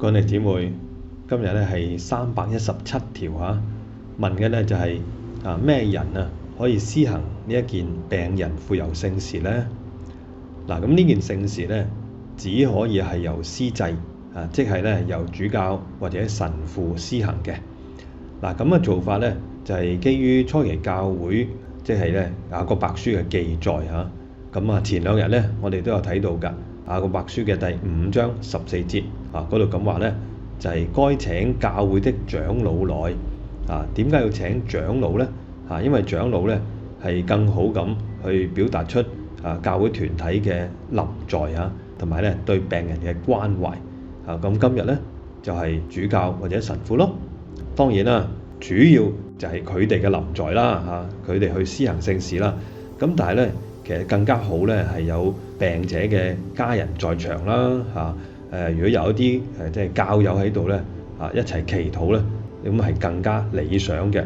各位姊妹，今日咧係317條啊，問嘅咧就係咩人可以施行呢一件病人傅油聖事呢？咁呢件聖事咧只可以係由司祭即係咧由主教或者神父施行嘅。咁嘅做法咧就係基於初期教會即係咧雅各伯書嘅記載嚇。咁前兩日咧我哋都有睇到㗎，雅各伯書嘅第5章14節嗰度咁話咧，就係該請教會的長老來。點解要請長老呢？因為長老咧係更好咁去表達出教會團體嘅臨在同埋咧對病人嘅關懷。咁今日咧就係主教或者神父咯。當然啦，主要就係佢哋嘅臨在啦，佢哋去施行聖事啦。咁但係咧，其實更加好咧係有病者嘅家人在場啦。如果有一啲即係教友喺度咧一齊祈禱咧，咁係更加理想嘅。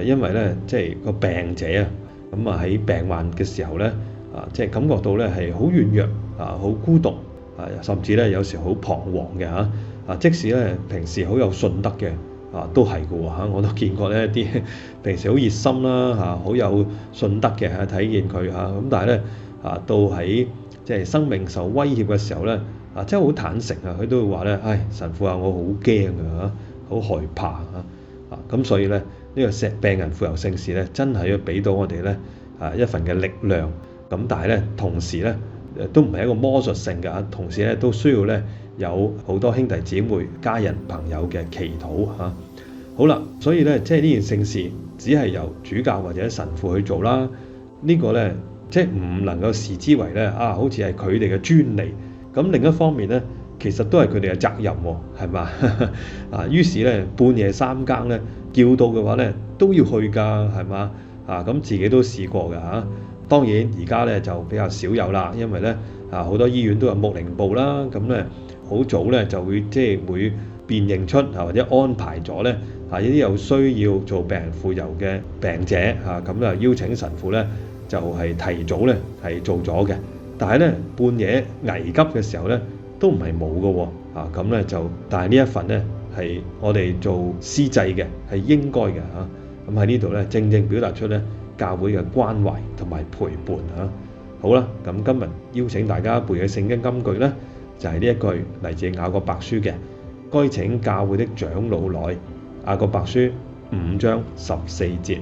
因為咧即係個病者咁喺病患嘅時候咧即係感覺到咧係好軟弱好孤獨甚至咧有時好彷徨嘅即使咧平時好有信德嘅都係嘅喎。我都見過呢一啲平時好熱心啦好有信德嘅睇見佢咁但係咧到喺即係生命受威脅嘅時候咧即係好坦誠佢都會話咧，神父我好驚好害怕咁所以咧呢個病人傅油聖事咧真係要俾到我哋咧一份嘅力量。咁但係咧同時咧都唔係一個魔術性嘅同時咧都需要咧有好多兄弟姊妹、家人、朋友嘅祈禱好啦，所以咧即係呢件聖事只係由主教或者神父去做啦。呢個咧即係唔能夠視之為咧好似係佢哋嘅專利。咁另一方面咧，其實都係佢哋嘅責任喎，係嘛？於是咧半夜3更咧叫到嘅話咧都要去㗎，係嘛？咁自己都試過㗎當然而家咧就比較少有啦，因為咧好多醫院都有牧靈部啦，咁咧好早咧就會即係會辨認出或者安排咗咧呢啲有需要做病人傅油嘅病者咁邀請神父咧就係提早咧係做咗嘅。但係咧半夜危急嘅時候咧都唔係冇嘅喎咁咧就但係呢一份咧係我哋做司祭嘅係應該嘅咁喺呢度咧正正表達出咧教會嘅關懷同埋陪伴好啦，咁今日邀請大家背嘅聖經金句咧就係呢一句嚟自雅各伯書嘅，該請教會的長老來。雅各伯書5章14節。